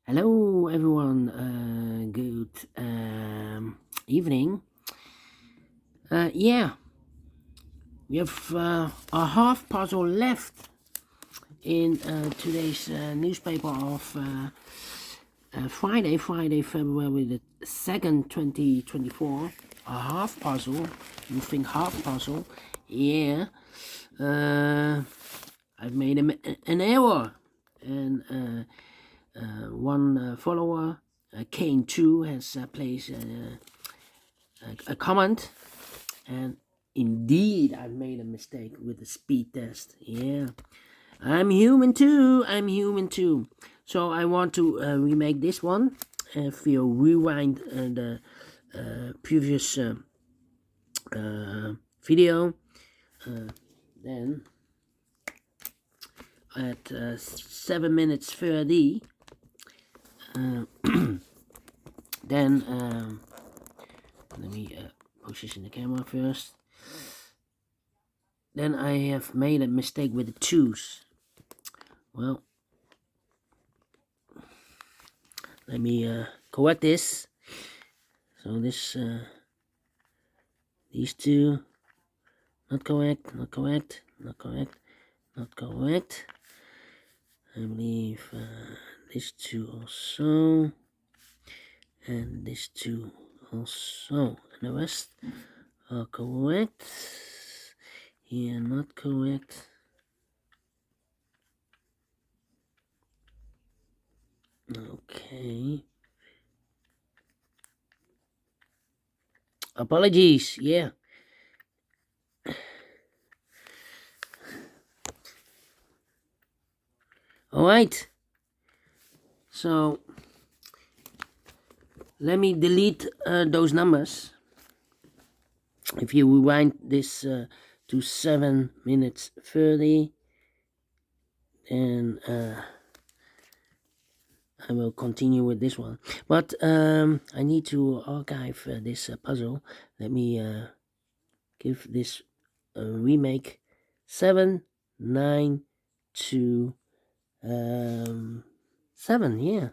Hello, everyone. Good evening. Yeah, we have a half puzzle left in today's newspaper of Friday, February the 2nd, 2024. A half puzzle. You think half puzzle? Yeah. I've made an error, and one follower, Kane2, has placed a comment, and indeed I've made a mistake with the speed test. Yeah, I'm human too. So I want to remake this one. If you rewind the previous video, then at 7 minutes 30, then let me position the camera first. Then I have made a mistake with the twos. Well, let me correct this. So these two, not correct. I believe this two also, and this two also, and the rest are correct. Here, not correct. Okay. Apologies. Yeah. All right. So let me delete those numbers. If you rewind this to 7 minutes 30, then I will continue with this one. But I need to archive this puzzle. Let me give this a remake. 7, 9, 2, 7, yeah.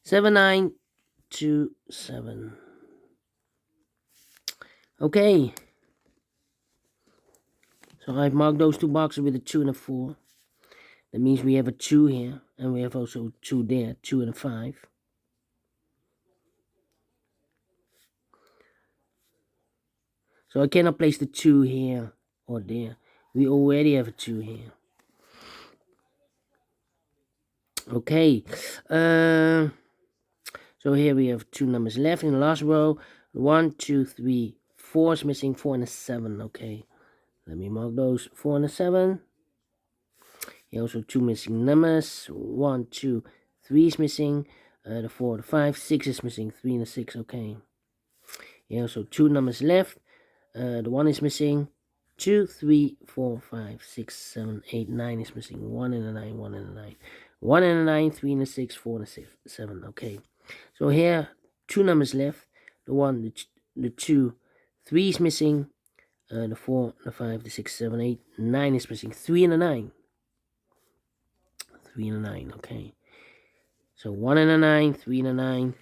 7, 9, 2, 7. Okay. So I've marked those two boxes with a 2 and a 4. That means we have a 2 here, and we have also 2 there, 2 and a 5. So I cannot place the 2 here or there. We already have a 2 here. Okay. So here we have 2 numbers left in the last row. 1, 2, 3, 4 is missing, 4 and a 7. Okay. Let me mark those. 4 and a 7. Here also 2 missing numbers. 1, 2, 3 is missing. The 4, the 5, 6 is missing. 3 and a 6. Okay. Here also 2 numbers left. The 1 is missing. 2, 3, 4, 5, 6, 7, 8, 9 is missing. 1 and a 9, 1 and a 9. 1 and a 9, 3 and a 6, 4 and a 7. Okay. So here, 2 numbers left. The 1, the 2, 3 is missing. The 4, the 5, the 6, 7, 8, 9 is missing. 3 and a 9. 3 and a 9, okay. So 1 and a 9, 3 and a 9.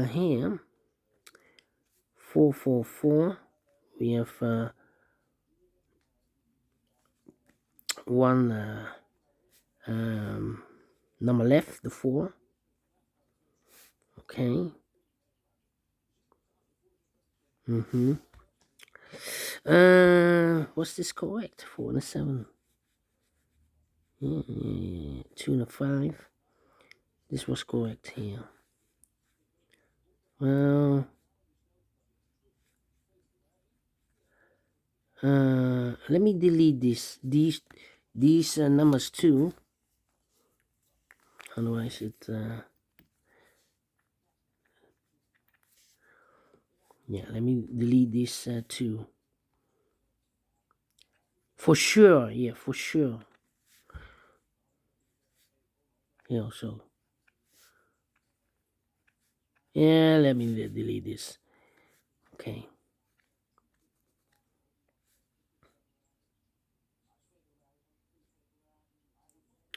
Here, 4, 4, 4. We have one number left, the 4. Okay. What's this correct? 4 and a 7. Yeah, 2 and a 5. This was correct here. Well, let me delete these numbers too. Otherwise it yeah, let me delete this too. For sure, yeah, for sure. Yeah, so yeah, let me delete this. Okay.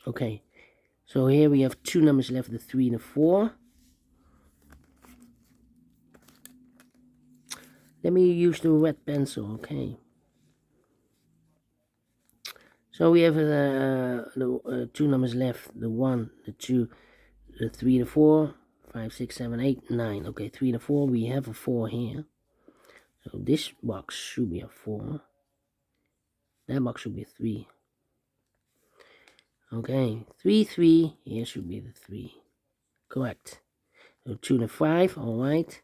Okay, so here we have two numbers left, the 3 and the 4. Let me use the red pencil, okay. So we have the two numbers left, the 1, the 2, the 3, the 4, 5, 6, 7, 8, 9. Okay, 3 and 4, we have a 4 here. So this box should be a 4. That box should be a 3. Okay, 3, 3, here should be the 3. Correct. So 2 and 5, alright.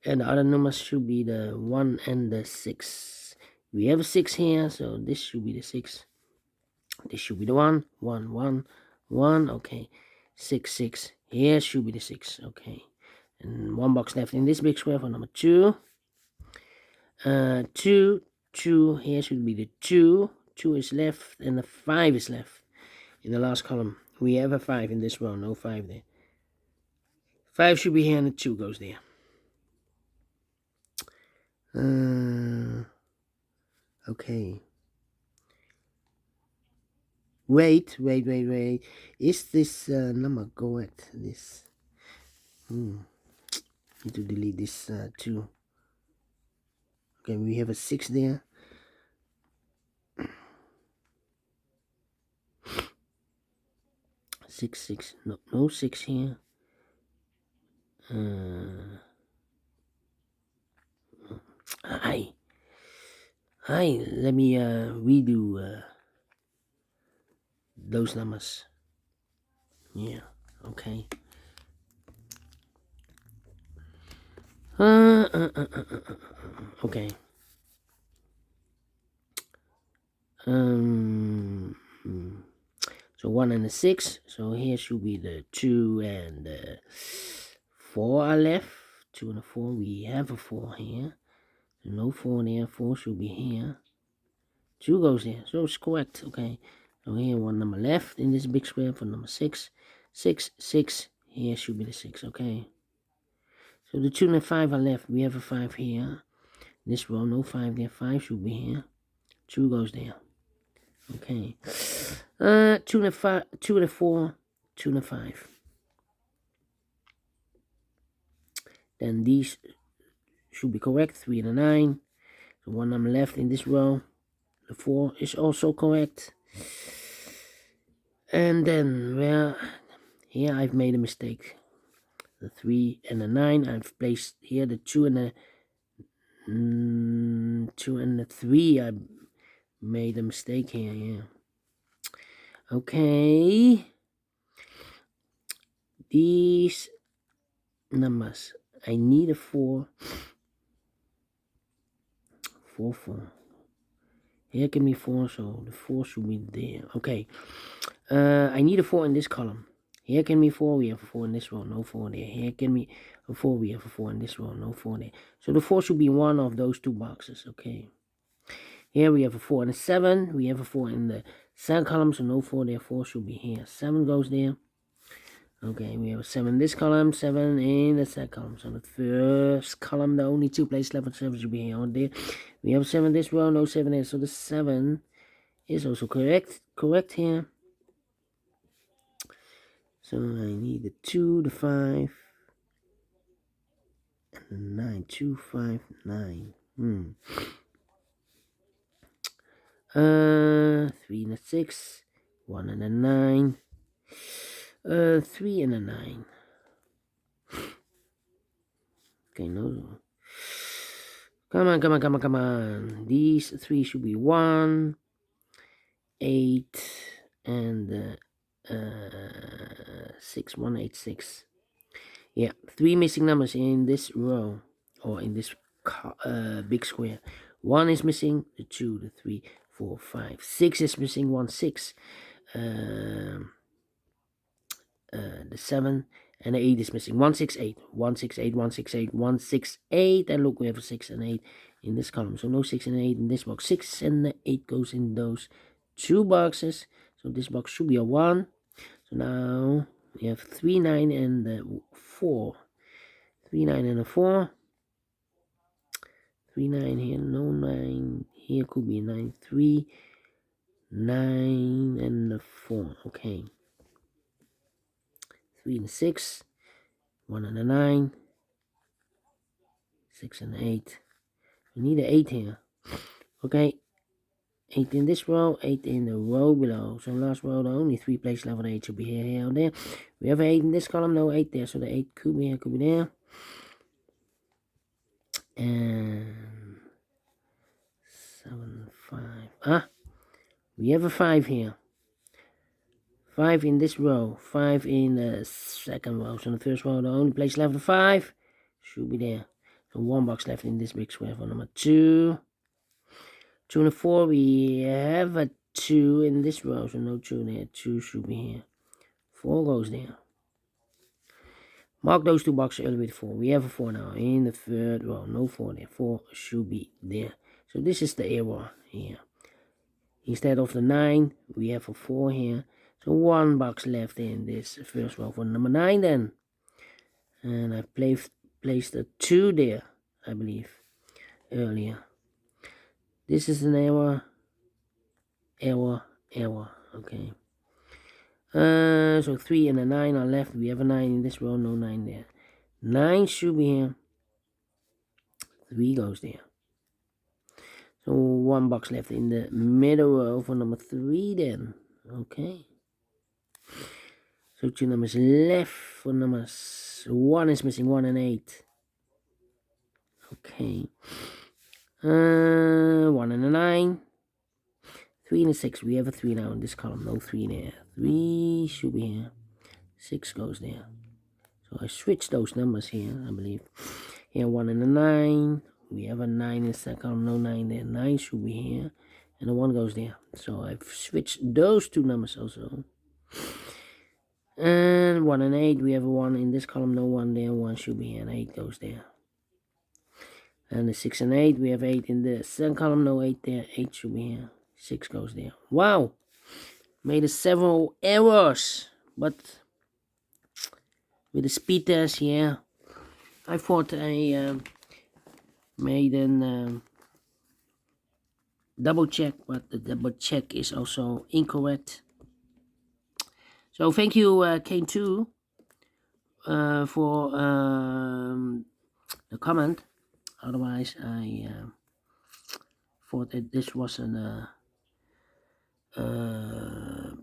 And the other numbers should be the 1 and the 6. We have a 6 here, so this should be the 6. This should be the 1. 1, 1, 1. Okay. 6, 6. Here should be the 6. Okay. And one box left in this big square for number 2. 2, 2. Here should be the 2. 2 is left and the 5 is left in the last column. We have a 5 in this row. No 5 there. 5 should be here and the 2 goes there. Okay. Wait. Is this number correct? This. Need to delete this 2. Okay, we have a 6 there. Six. No 6 here. Hi. Let me redo those numbers. Yeah. Okay. Okay. So 1 and the 6. So here should be the 2 and the 4 are left. 2 and the 4. We have a 4 here. So no 4 there. 4 should be here. 2 goes there. So it's correct. Okay. So here one number left in this big square for number 6. 6, 6. Here should be the 6. Okay. So the 2 and the 5 are left. We have a 5 here. This row, no 5 there. 5 should be here. 2 goes there. Okay. 2 and the 5, 2 and the 4, 2 and the 5. Then these should be correct. 3 and a 9. So one number left in this row. The 4 is also correct. And then, well, here I've made a mistake. The 3 and the 9, I've placed here the 2 and the 2 and the 3. I made a mistake here, yeah. Okay. These numbers, I need a 4. 4. Here can be 4, so the 4 should be there. Okay. I need a 4 in this column. Here can be 4, we have a 4 in this row, no 4 there. Here can be a 4, we have a 4 in this row, no 4 there. So the 4 should be one of those two boxes, okay. Here we have a 4 and a 7. We have a 4 in the second column, so no 4 there. 4 should be here. 7 goes there. Okay, we have a 7 in this column, 7 in the second column. So the first column, the only two places left, 7 should be here or there. We have 7 in this row, no 7 there. So the 7 is also correct here. So I need the 2, the 5, and the 9. 2, 5, 9. 3 and a 6, 1 and a 9, 3 and a 9. Okay, no. Come on. These 3 should be 1, 8, and 6. 1, 8, 6. Yeah, 3 missing numbers in this row, or in this big square. 1 is missing, the 2, the 3, 4, 5. 6 is missing, 1, 6. The 7 and the 8 is missing. 1, 6, 8. 1, 6, 8, 1, 6, 8, 1, 6, 8. And look, we have a 6 and 8 in this column. So no 6 and 8 in this box. 6 and the 8 goes in those two boxes. So this box should be a 1. So now we have 3, 9, and the 4. 3, 9, and a 4. 3, 9 here, no 9. Here could be a 9, 3, 9 and the 4. Okay. 3 and 6. 1 and a 9. 6 and 8. We need an 8 here. Okay. 8 in this row, 8 in the row below. So last row, the only 3 places left, 8 should be here, here, or there. We have 8 in this column, no 8 there. So the 8 could be here, could be there. And 7, 5. We have a 5 here. 5 in this row, 5 in the second row. So in the first row, the only place left, the 5 should be there. So 1 box left in this big square for number 2. 2 and a 4, we have a 2 in this row, so no 2 there. 2 should be here. 4 goes there. Mark those 2 boxes early with 4. We have a 4 now in the third row. No 4 there. 4 should be there. So this is the error here. Instead of the 9, we have a 4 here. So 1 box left in this first row for number 9 then. And I've placed a 2 there, I believe, earlier. This is an error. Okay. So 3 and a 9 are left. We have a 9 in this row, no 9 there. 9 should be here. 3 goes there. So 1 box left in the middle row for number 3 then. Okay. So 2 numbers left for numbers. 1 is missing, 1 and 8. Okay. 1 and a 9. 3 and a 6. We have a 3 now in this column. No 3 there. 3 should be here. 6 goes there. So I switched those numbers here, I believe. Here 1 and a 9. We have a 9 in the second column. No 9 there. 9 should be here. And the 1 goes there. So I've switched those 2 numbers also. And 1 and 8. We have a 1 in this column. No 1 there. 1 should be here. And 8 goes there. And the 6 and 8. We have 8 in the second column. No 8 there. 8 should be here. 6 goes there. Wow. Made several errors. But with the speed test here, I thought I made a double check, but the double check is also incorrect. So thank you, Kane2, for the comment. Otherwise, I thought that this was a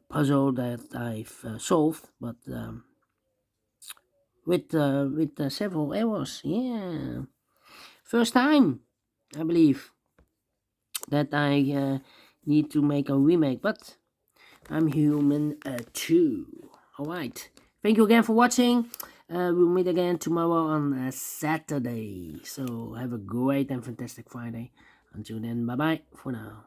puzzle that I've solved, but with several errors. Yeah, first time, I believe, that I need to make a remake, but I'm human too. Alright, thank you again for watching. We'll meet again tomorrow on Saturday. So have a great and fantastic Friday. Until then, bye bye for now.